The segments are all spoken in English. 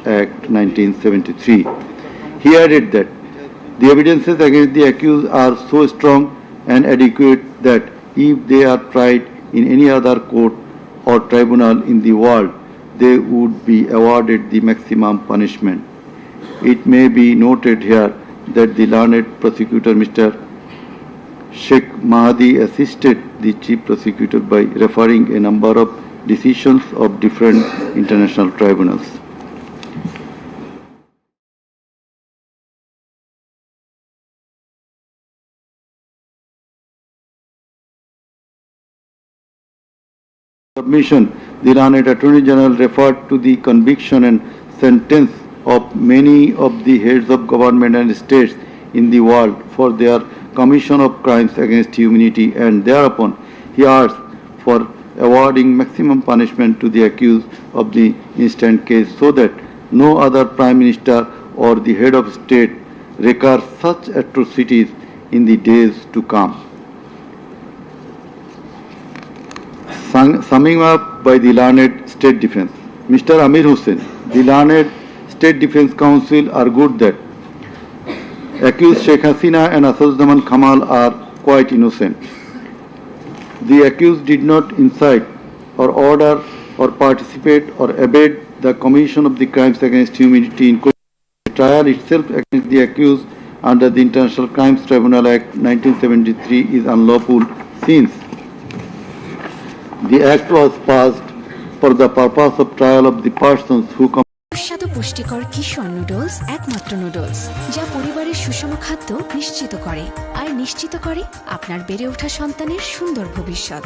Act 1973. He added that the evidences against the accused are so strong and adequate that if they are tried in any other court or tribunal in the world, they would be awarded the maximum punishment. It may be noted here that the learned prosecutor, Mr. Sheikh Mahdi, assisted the chief prosecutor by referring a number of decisions of different international tribunals. Submission, the learned Attorney General referred to the conviction and sentence of many of the heads of government and states in the world for their commission of crimes against humanity, and thereupon he asked for awarding maximum punishment to the accused of the instant case so that no other Prime Minister or the head of state recur such atrocities in the days to come. Summing up by the learned State Defence, Mr. Amir Hussain, the learned State Defence Council argued that accused Sheikh Hasina and Assaduzzahman Kamal are quite innocent. The accused did not incite or order or participate or abet the commission of the crimes against humanity in question. The trial itself against the accused under the International Crimes Tribunal Act 1973 is unlawful since the act was passed for the purpose of trial of the persons who সুস্বাদু পুষ্টিকর কিশোর noodles একমাত্র noodles যা পরিবারের সুষম খাদ্য নিশ্চিত করে আর নিশ্চিত করে আপনার বেড়ে ওঠা সন্তানের সুন্দর ভবিষ্যৎ.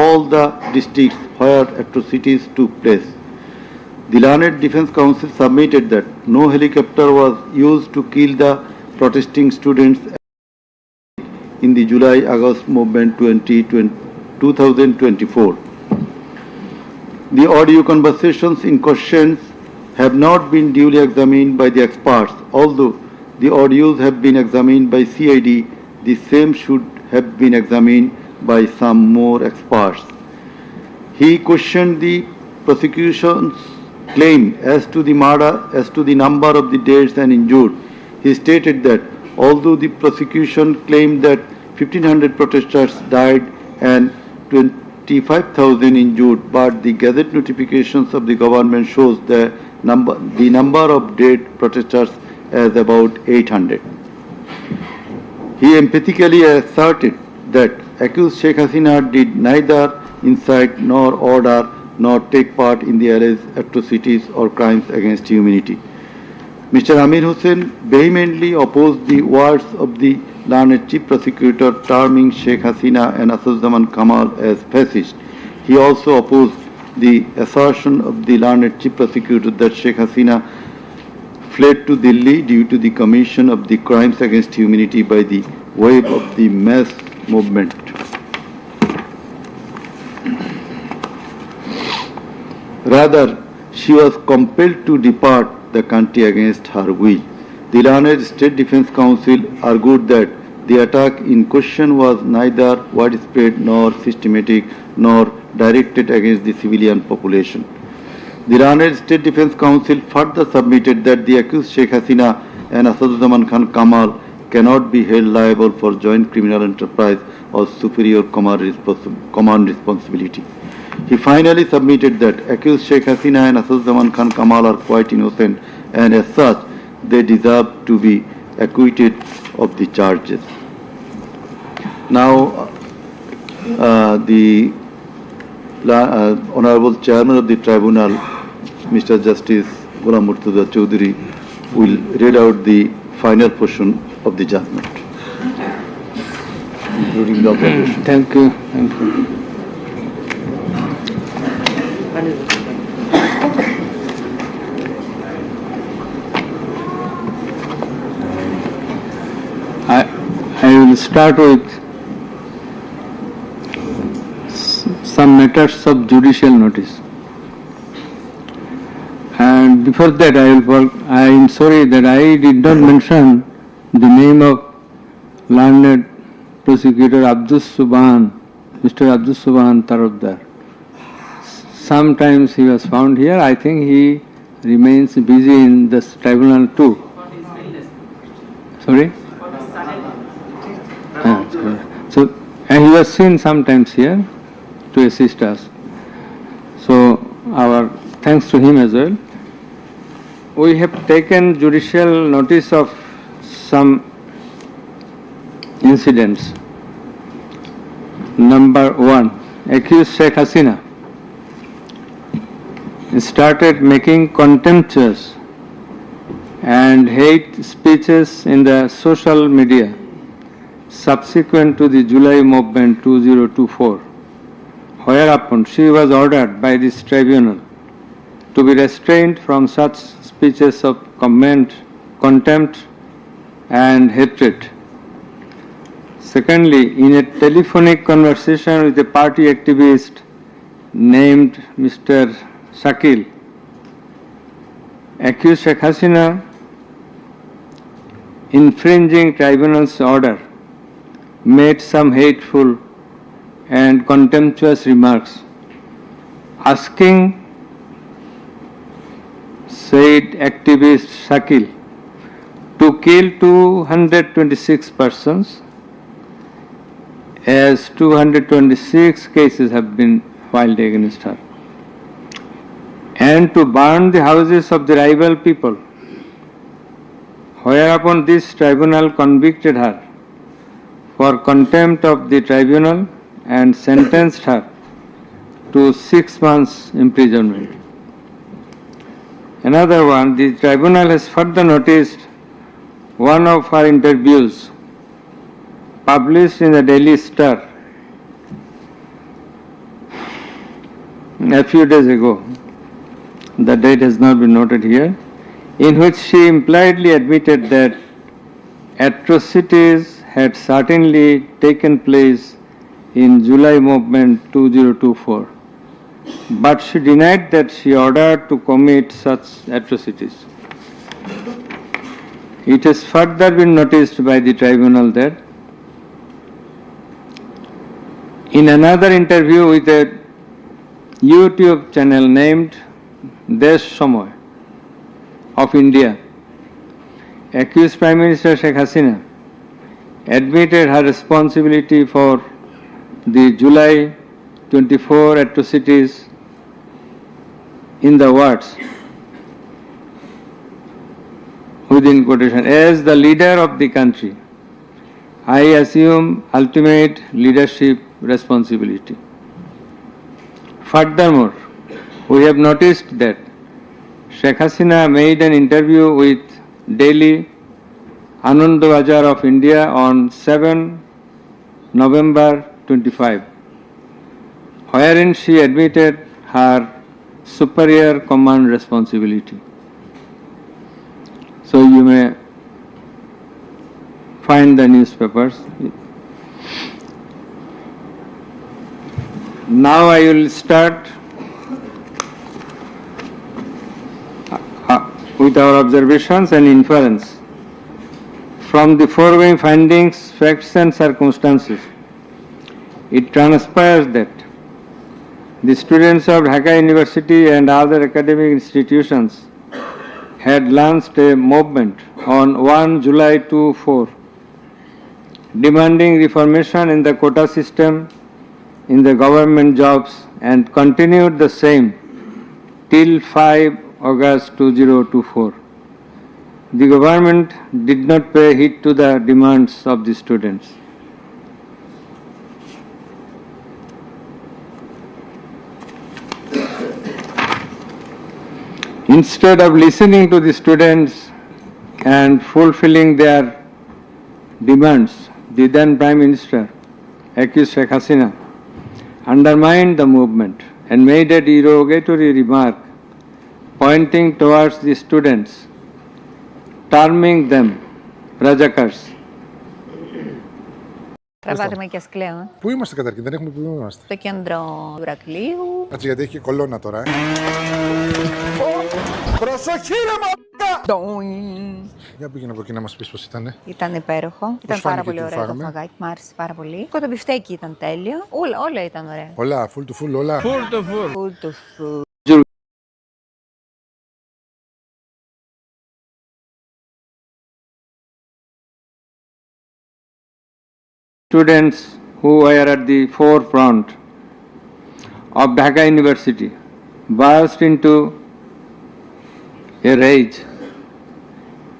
All the districts where atrocities took place, the Learned Defence Council submitted that no helicopter was used to kill the protesting students in the July-August movement 2024. The audio conversations in questions have not been duly examined by the experts. Although the audios have been examined by CID, the same should have been examined by some more experts. He questioned the prosecution's claim as to the number of the deaths and injured. He stated that although the prosecution claimed that 1,500 protesters died and 25,000 injured, but the Gazette notifications of the government shows the number of dead protesters as about 800. He emphatically asserted that accused Sheikh Hasina did neither incite nor order nor take part in the alleged atrocities or crimes against humanity. Mr. Amir Hussain vehemently opposed the words of the learned chief prosecutor terming Sheikh Hasina and Assaduzzahman Kamal as fascist. He also opposed the assertion of the learned chief prosecutor that Sheikh Hasina fled to Delhi due to the commission of the crimes against humanity by the wave of the mass movement. Rather, she was compelled to depart the country against her will. The learned State Defence Council argued that the attack in question was neither widespread nor systematic nor directed against the civilian population. The learned State Defence Council further submitted that the accused Sheikh Hasina and Assaduzzahman Kamal cannot be held liable for joint criminal enterprise or superior command responsibility. He finally submitted that accused Sheikh Hasina and Assaduzzahman Kamal are quite innocent and as such they deserve to be acquitted of the charges. Now, the Honorable Chairman of the Tribunal, Mr. Justice Ghulam Murtuza Chaudhary, will read out the final portion of the judgment, including the observation. Thank you. Thank you. I will start with some matters of judicial notice. And before that, I am sorry that I did not mention the name of learned prosecutor Mr. Abdus Subhan Tarabdar. Sometimes he was found here. I think he remains busy in the tribunal too. Sorry? So, and he was seen sometimes here to assist us. So, our thanks to him as well. We have taken judicial notice of some incidents. Number 1, accused Sheikh Hasina started making contemptuous and hate speeches in the social media subsequent to the July movement 2024, whereupon she was ordered by this tribunal to be restrained from such speeches of contempt and hatred. Secondly, in a telephonic conversation with a party activist named Mr. Shakil, accused Sheikh Hasina, infringing tribunal's order, made some hateful and contemptuous remarks, asking said activist Shakil to kill 226 persons, as 226 cases have been filed against her, and to burn the houses of the rival people, whereupon this tribunal convicted her for contempt of the tribunal and sentenced her to 6 months imprisonment. Another one, the tribunal has further noticed one of her interviews published in the Daily Star a few days ago, the date has not been noted here, in which she impliedly admitted that atrocities had certainly taken place in July movement 2024, but she denied that she ordered to commit such atrocities. It has further been noticed by the tribunal that in another interview with a YouTube channel named সবসময of India, accused Prime Minister Sheikh Hasina admitted her responsibility for the July 24 atrocities in the words, within quotation, as the leader of the country, I assume ultimate leadership responsibility. Furthermore, we have noticed that Sheikh Hasina made an interview with Daily Anandabazar of India on 7 November 25, wherein she admitted her superior command responsibility. So you may find the newspapers. Now I will start with our observations and inference. From the foregoing findings, facts and circumstances, it transpires that the students of Dhaka University and other academic institutions had launched a movement on 1 July 2024 demanding reformation in the quota system in the government jobs and continued the same till 5 August 2024. The government did not pay heed to the demands of the students. Instead of listening to the students and fulfilling their demands, the then Prime Minister, accused Sheikh Hasina, undermined the movement and made a derogatory remark pointing towards the students, terming them Rajakars. Τραβάτουμε και σκλέον. Πού είμαστε καταρχήν, δεν έχουμε που είμαστε. Στο κέντρο του Ηρακλείου. Κάτσε γιατί έχει και κολόνα τώρα. Προσοχή ρε μαλάκα! Για πήγαινε από εκεί να μας πεις πώς ήτανε. Ήταν υπέροχο. Ήταν πάρα πολύ ωραίο το φαγάκι. Μ' άρεσε πάρα πολύ. Το μπιφτέκι ήταν τέλειο. Όλα ήταν ωραία. Όλα, full to full, όλα. Full to full. students who were at the forefront of Dhaka University burst into a rage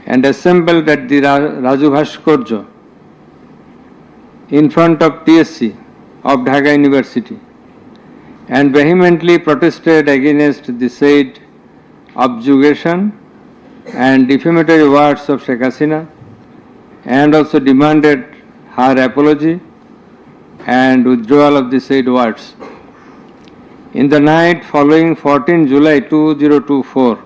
and assembled at the Raju Bhaskarya in front of TSC of Dhaka University and vehemently protested against the said objurgation and defamatory words of Sheikh Hasina, and also demanded her apology and withdrawal of the said words. In the night following 14 July 2024,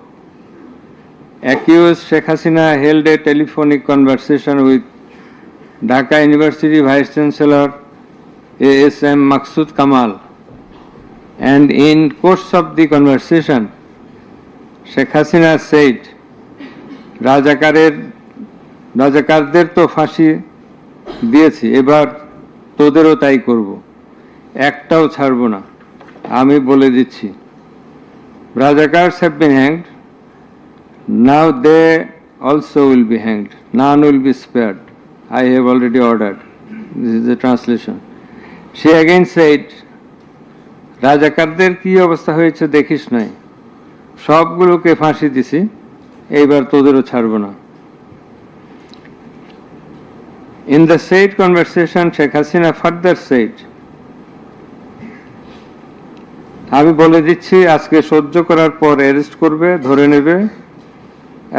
accused Sheikh Hasina held a telephonic conversation with Dhaka University Vice Chancellor A.S.M. Maksud Kamal, and in course of the conversation, Sheikh Hasina said, রাজাকারদের তো ফাঁসি দিয়েছি, এবার তোদেরও তাই করব, একটাও ছাড়ব না, আমি বলে দিচ্ছি। Rajakars have been hanged, now they also will be hanged, none will be spared. I have already ordered. This is the translation. She again said, রাজাকারদের কি অবস্থা হয়েছে দেখিস নাই, সবগুলোকে ফাঁসি দিছি, এইবার তোদেরও ছাড়ব না। In the said conversation, Sheikh Hasina further said, আমি বলে দিচ্ছি আজকে সহ্য করার পর অ্যারেস্ট করবে, ধরে নেবে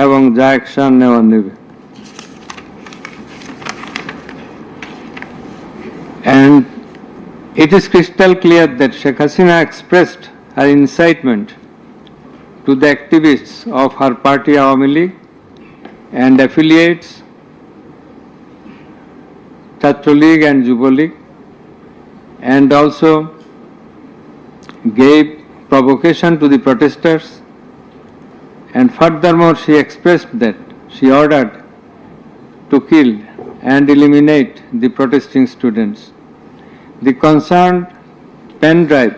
এবং যা অ্যাকশন নেওয়ার নেবে। And it is crystal clear that Sheikh Hasina expressed her incitement to the activists of her party Awami League and affiliates, Chhatra League and Yuva League, and also gave provocation to the protesters, and furthermore she expressed that she ordered to kill and eliminate the protesting students. The concerned pen drive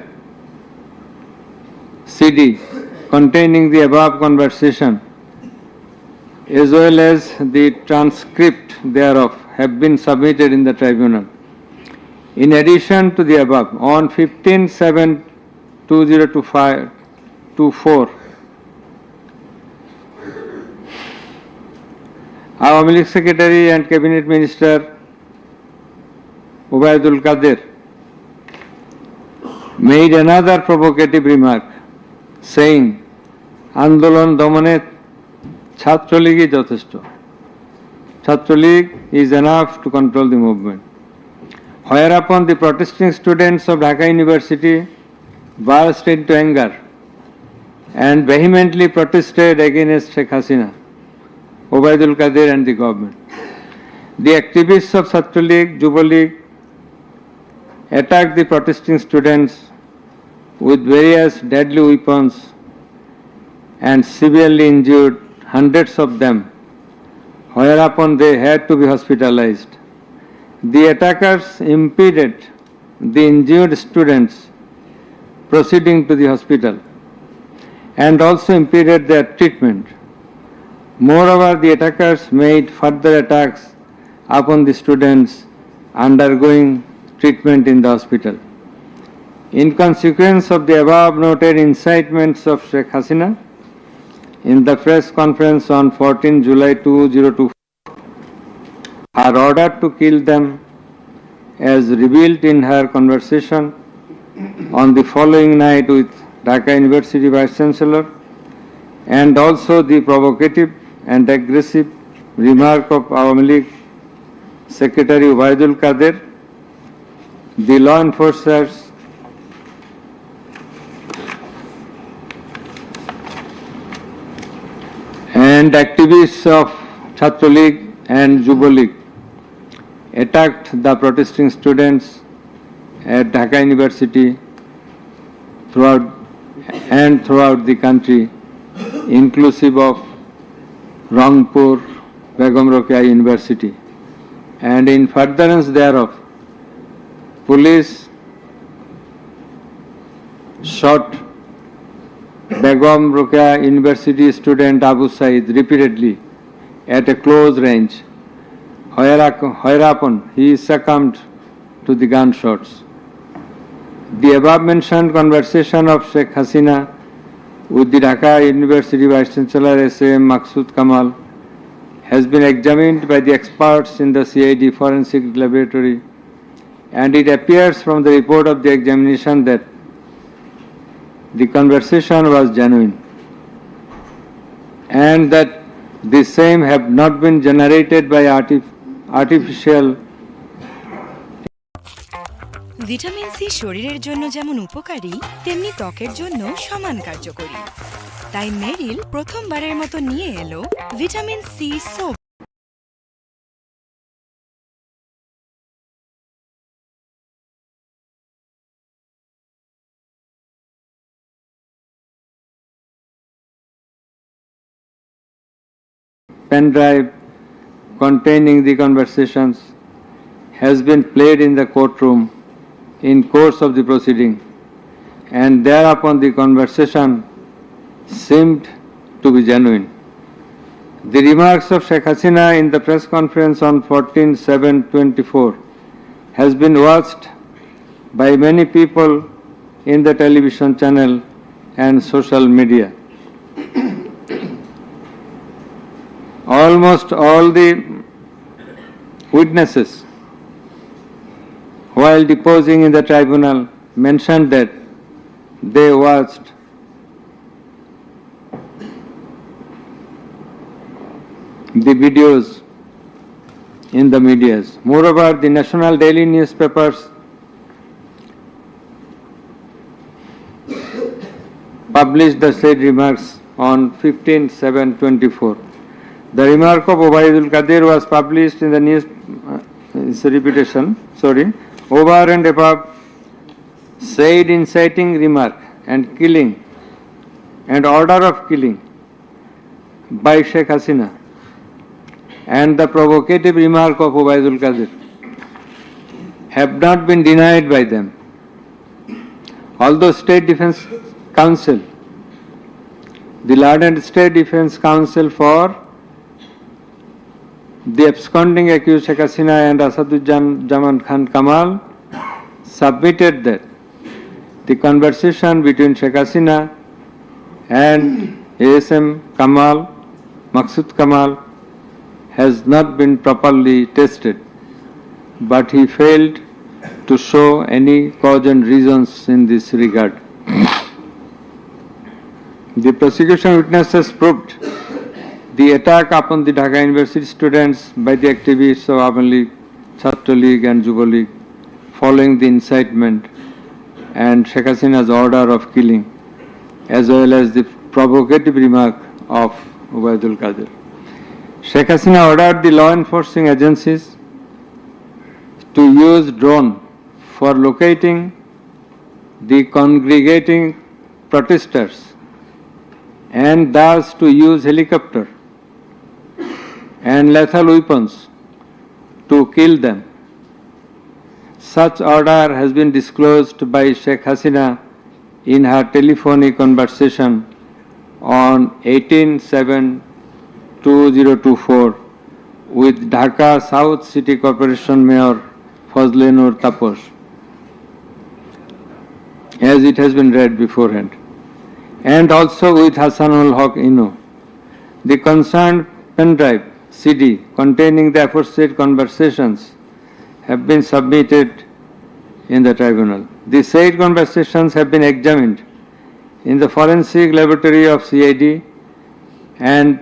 CD containing the above conversation as well as the transcript thereof have been submitted in the tribunal. In addition to the above, on 15/7/2024, Awami League Secretary and Cabinet Minister Ubaidul Qadir made another provocative remark, saying, Andolon Domane Chhatra League is যথেষ্ট. Chhatra League is enough to control the movement. Whereupon the protesting students of Dhaka University burst into anger and vehemently protested against Sheikh Hasina, Ubaidul Qadir and the government. The activists of Chhatra League, Yuva League attacked the protesting students with various deadly weapons and severely injured hundreds of them, whereupon they had to be hospitalized. The attackers impeded the injured students proceeding to the hospital and also impeded their treatment. Moreover, the attackers made further attacks upon the students undergoing treatment in the hospital. In consequence of the above noted incitements of Sheikh Hasina, in the press conference on 14 July 2024, her order to kill them as revealed in her conversation on the following night with Dhaka University Vice Chancellor, and also the provocative and aggressive remark of Awami League Secretary Ubaidul Qadir, the law enforcers and activists of Chhatra League and Yuva League attacked the protesting students at Dhaka University throughout the country, inclusive of Rangpur, Begum Rokeya University, and in furtherance thereof, police shot Begum Rokeya University student Abu Said repeatedly at a close range, whereupon he succumbed to the gunshots. The above-mentioned conversation of Sheikh Hasina with the Dhaka University Vice Chancellor S.M. Maksud Kamal has been examined by the experts in the CID Forensic Laboratory, and it appears from the report of the examination that the conversation was genuine and that the same have not been generated by artificial. Vitamin C শরীরের জন্য যেমন উপকারী তেমনি ত্বকের জন্য সমান কার্যকরী। তাই মেরিল প্রথমবারের মতো নিয়ে এলো vitamin C soap. Pen drive containing the conversations has been played in the courtroom in course of the proceeding, and thereupon the conversation seemed to be genuine. The remarks of Sheikh Hasina in the press conference on 14/7/24 has been watched by many people in the television channel and social media. Almost all the witnesses, while deposing in the tribunal, mentioned that they watched the videos in the medias. Moreover, the national daily newspapers published the said remarks on 15/7/24. The remark of Obaidul Qadir was published in the news, it's a repetition, sorry, over and above said inciting remark and killing and order of killing by Sheikh Hasina and the provocative remark of Obaidul Qadir have not been denied by them. Although State Defence Council, the learned State Defence Council for the absconding accused Sheikh Hasina and Asaduজ্জামান Khan Kamal submitted that the conversation between Sheikh Hasina and ASM Kamal, Maksud Kamal, has not been properly tested, but he failed to show any cogent reasons in this regard. The prosecution witnesses proved the attack upon the Dhaka University students by the activists of Awami League, Chhatra League and Yuva League following the incitement and Sheikh Hasina's order of killing, as well as the provocative remark of Obaidul Qadir. Sheikh Hasina ordered the law enforcing agencies to use drone for locating the congregating protesters and thus to use helicopter and lethal weapons to kill them. Such order has been disclosed by Sheikh Hasina in her telephonic conversation on 18/7/2024 with Dhaka South City Corporation Mayor Fazle Nur Taposh, as it has been read beforehand, and also with Hasanul Haq Ino. The concerned pen drive CD containing the aforesaid conversations have been submitted in the tribunal. The said conversations have been examined in the forensic laboratory of CID, and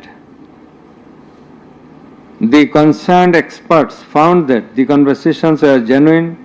the concerned experts found that the conversations were genuine